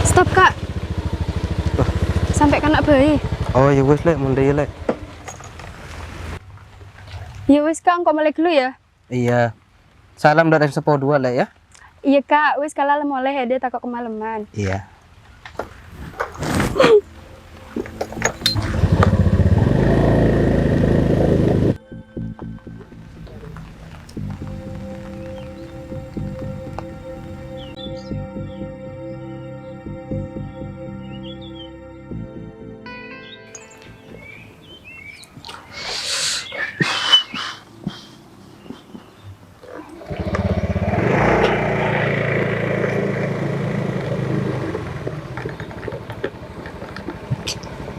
Stop kak. Sampai kena bayi. Oh ya wis lek, mundur ya lek. Ya wis kak, engkau balik dulu ya. Iya. Salam dari Sepo 2 lek ya. Iya kak, wis kalau mulai hede takut kemalaman. Iya.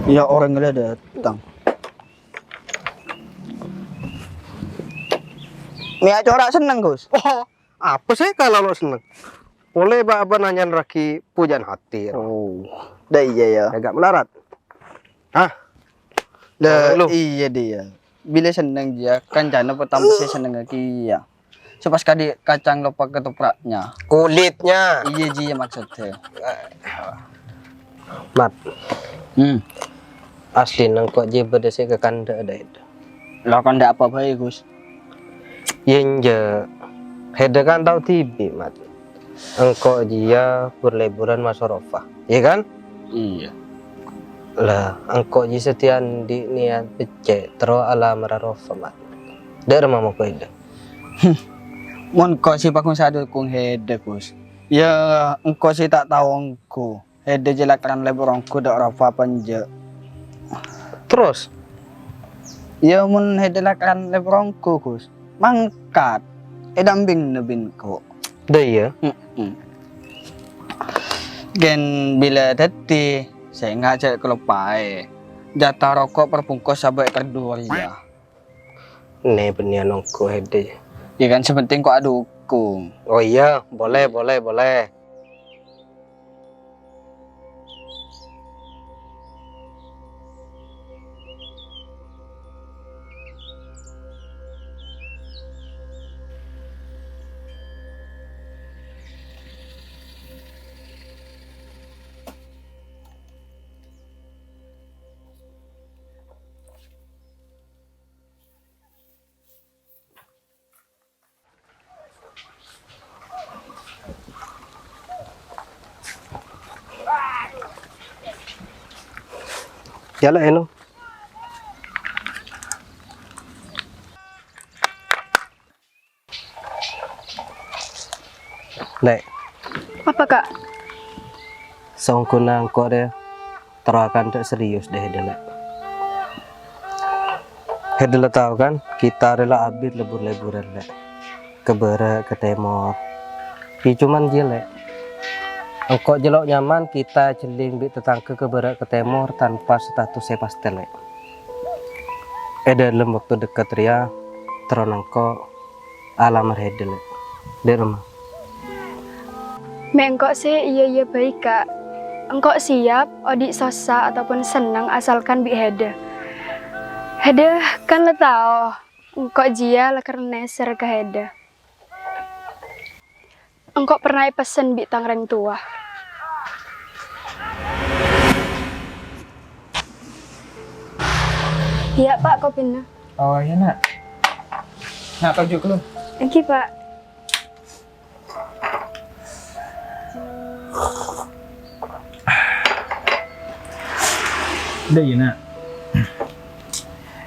Ya orang nggak datang. Mia corak seneng Gus. Oh, apa sih kalau lo seneng? Boleh apa nanya lagi pujian hati. Oh, dah iya ya. Agak melarat. Hah? Dah Lu? iya dia. Bila seneng dia kan jana pertama saya seneng lagi ya. Sepas kadi kacang lupa ketopraknya. Kulitnya. Iya ji ya maksudnya. Mat, Hmm. asli nang kok je berdasi ke kanda ada itu. Lah kan ndak apa baik Gus. Yenje. Heda kan tahu TV, Mat. Engkau dia berliburan Masorofah, ya kan? Iya. Lah, engkau ji setian di niat becek terus ala mararofa, Mat. Dari mama ko itu. Mon kok si pakung sadu kung hede Gus. Ya engkau sih tak tahu engkau. Hede jelakan leborongku dak rafa panja. Terus, Ya mun hede lakan leborongku Gus. Mangkat. Edambing nebin ko. dah ya. Gen bila tadi saya ngajak kelupai jatah rokok perbungkus sampai kedua ya. Nih benian engkau hede. Ya kan sepenting kok adukung. Oh iya, boleh, boleh, boleh. Yalah eno. Lek, Apa kak? songkuna kok deh terakan tak serius deh Lek. Hedela tahu kan, kita rela abis lebur-leburan Lek. Ke barat, ke timur. Ih cuman jelek. Engkau jelok nyaman kita celing bi tetangga ke barat ke timur tanpa status pastel Lek. Dalam waktu dekat ria teron engkau alamar hedel Lek. Di rumah. Engkau sih iya baik kak. Engkau siap, odik sosa ataupun senang asalkan bi hede. Hede kan lo tau, engkau jia lekar neser ke hede. Engkau pernah pesen bi tangreng tua. Iya pak, kau pindah. Oh iya nak. Nak tajuk lu. Oke pak. Udah ya nak.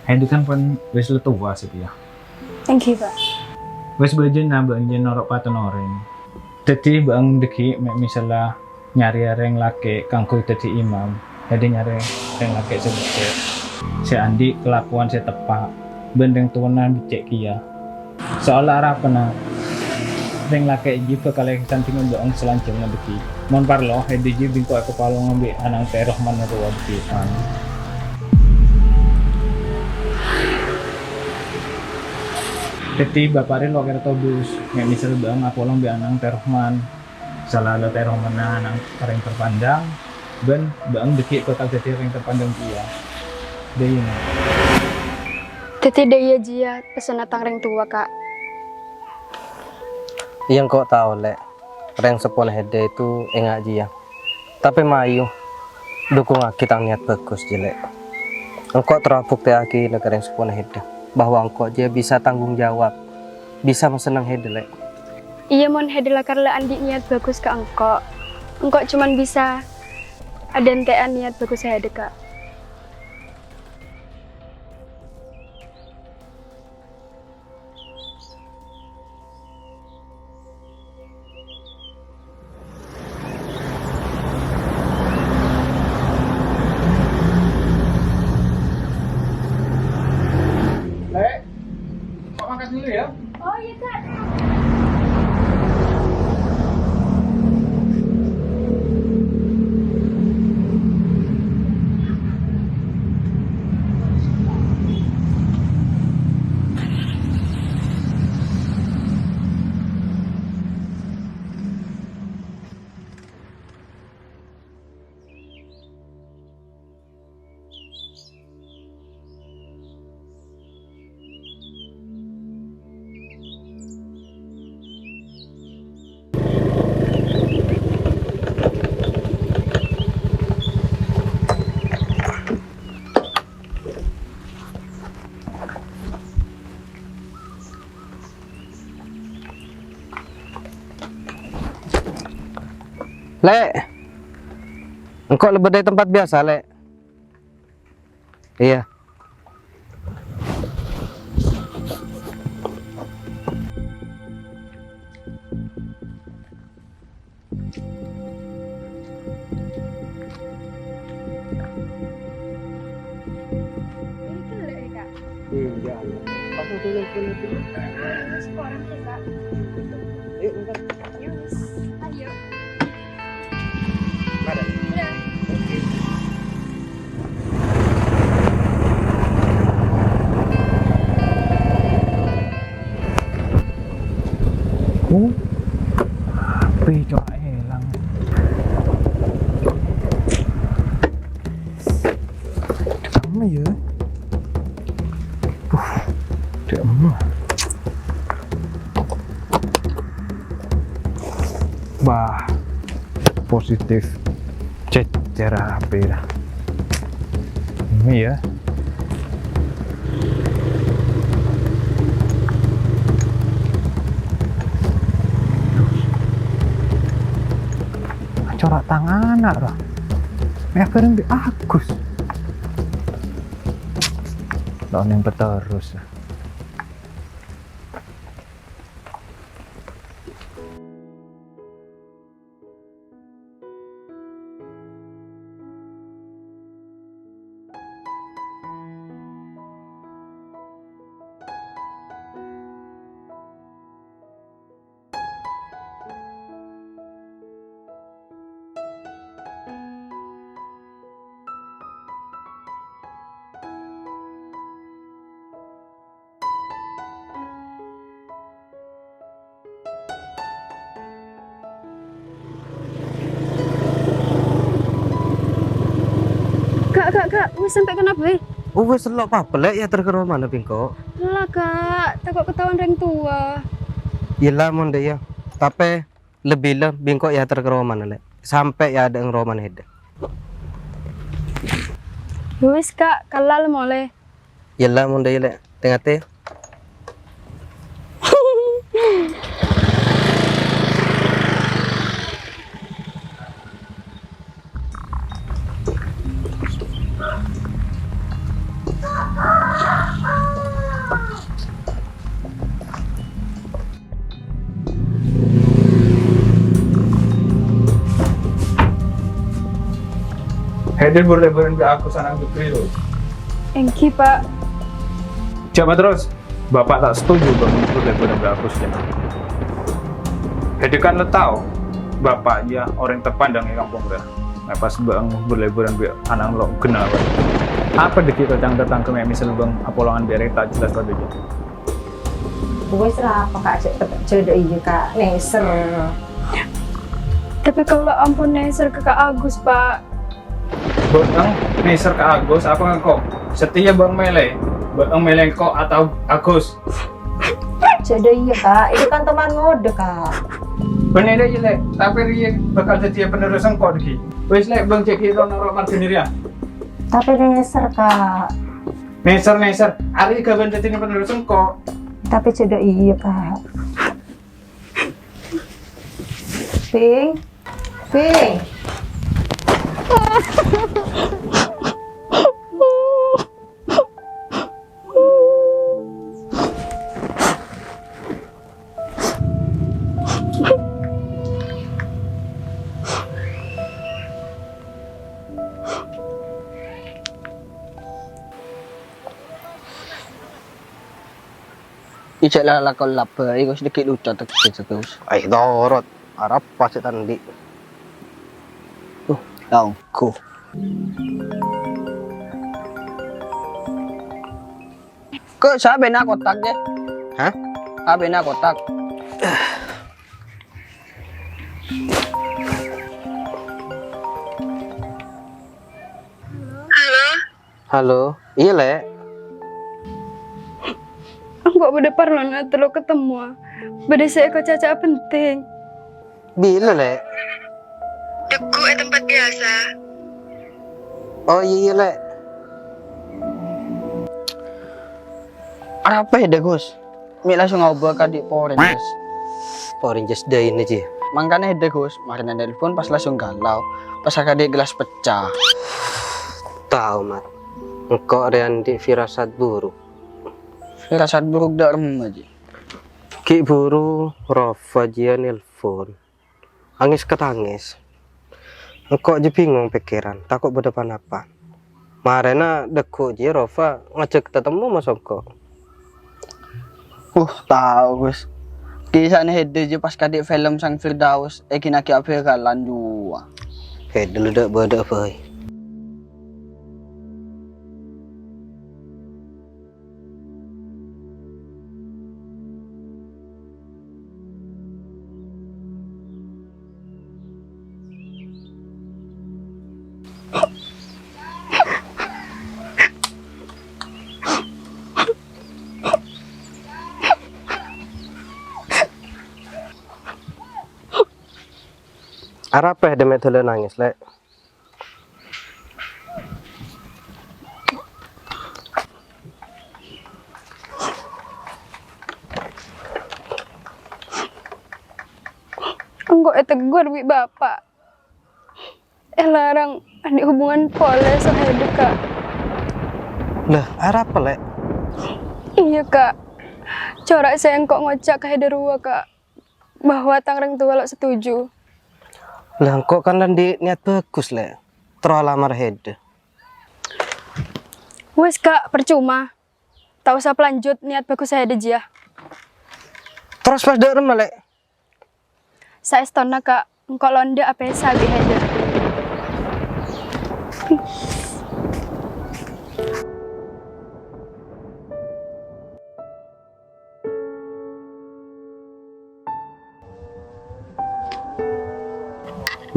Itu kan pun wis lu tua sih ya. Thank you pak. Wis belajar nambah jen norok paten orang. Jadi bang deki misalnya nyari areng laki kangkul jadi imam. Jadi nyari areng laki sebut. Si Andi kelakuan saya tepak. Bendeng tuanan dicek kia. Seolah arah pernah. Reng laki jipa kalau cantingan bang selanjutnya deki. Mon parlo hedi ji bingko aku palong ngambil anang teroh mana ruwa deki kan. Jadi bapak rin wakil tobus, nggak misal bang aku lang bianang terhman, salah ada terhman na nang ring terpandang, ben bang deki kota jadi ring terpandang dia, deh ini. Teti daya jia pesen tangreng tua kak. Yang kau tahu Lek, reng sepon hede itu enggak aja ya. Tapi mayu dukung kita niat bagus jelek. Engkau terbukti aki negara yang sepon hede bahwa engkau dia bisa tanggung jawab, bisa mesenang hede lek. Iya mon hede lah karena andi niat bagus ke engkau. Engkau cuman bisa ada entean niat bagus hede kak. Lek, kok makan dulu ya? Oh iya kak. Lek, engkau lebih dari tempat biasa, Lek. Iya. Ini lek kak. Iya. Aku tulis dulu. Sekarang kak. Yuk, bentar. Yus. Ayo. Ada. Udah. Api coba hilang. Kamu ya? Diam. Bah, positif. Cecer api dah. Ini ya. Corak tangan anak lah. Bareng di Agus. Tahun yang terus. Kak, wis sampai kenapa weh? Wes selok apa Lek ya terkero mana pingko? Lah kak, takut ketahuan reng tua. Yelah mon deh ya. Tapi lebih lah bingko ya terkero mana Lek. Sampai ya ada ngeroman hede. Wis kak, kalal mole. Yelah mon deh Lek. Tengah teh. Hadir boleh-boleh aku sana Fikri loh. Engki pak. Coba terus. Bapak tak setuju bang boleh-boleh aku sih. Hadir kan lo tahu. Bapak ya orang terpandang di kampung dah. Nah, pas bang boleh-boleh anak lo kenal. Apa dikit tentang ke misal bang apolongan biar tak jelas pada dia. Wes lah apa kak cedek iya kak neser. Tapi kalau ampun neser ke Kak Agus pak. Bang neser ke Agus apa engkau? Setia bang Mele. Bang Mele kok atau Agus? Cedek iya kak, itu kan teman ngode kak. Bener aja lek, tapi dia bakal jadi penerus engkau lagi. Wes lek bang cek hero norok margini ya. Tapi neser kak. Neser, hari kapan jadi penerus engkau? Tapi cedek iya kak. Ping. Ijak lah lakon laba, iko sedikit lucu terus. Ay, dorot. Arap pasti tandi. Laungku. Kok sabi na kotak ya? Hah? Sabi na kotak. Halo, iya lek. Engkau beda parlona terlalu ketemu. Beda saya kau caca penting. Bila lek? Deku tempat biasa. Oh iya lek. Apa ya deh Gus? Mi langsung ngobrol ke di Power Rangers. Power Rangers day ini sih. Makanya deh Gus, makanya telepon pas langsung galau. Pas adik gelas pecah. Tahu mat. Engkau rean di firasat buruk. Firasat buruk dak aja. Ki buru Rafa jia nelpon. Angis ketangis. Engkau je bingung pikiran, takut berdepan apa. Marena deku je Rafa ngajak ketemu mas engkau. Tahu Gus. Kisahnya hede je pas kadik film Sang Firdaus, kinaki viral juga. Hei dulu dak beda boy. Apa demet tele nangis lek? Engkau tegur bi bapak. Larang ada hubungan poles sama kak. Lah, apa lek? Iya kak. Corak saya engkau ngocak ke Hederua kak. Bahwa tangreng tua lo setuju. Lah engkau kan di niat bagus lek. Terlalu lamar hede. Wes kak, percuma. Tak usah pelanjut niat bagus saya aja. Terus pas dak remah lek. Saya stona kak, engkau londe apa sabi Heder.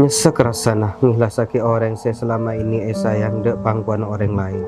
Nyesek rasana ngihlasaki orang saya selama ini sayang dek pangkuan orang lain.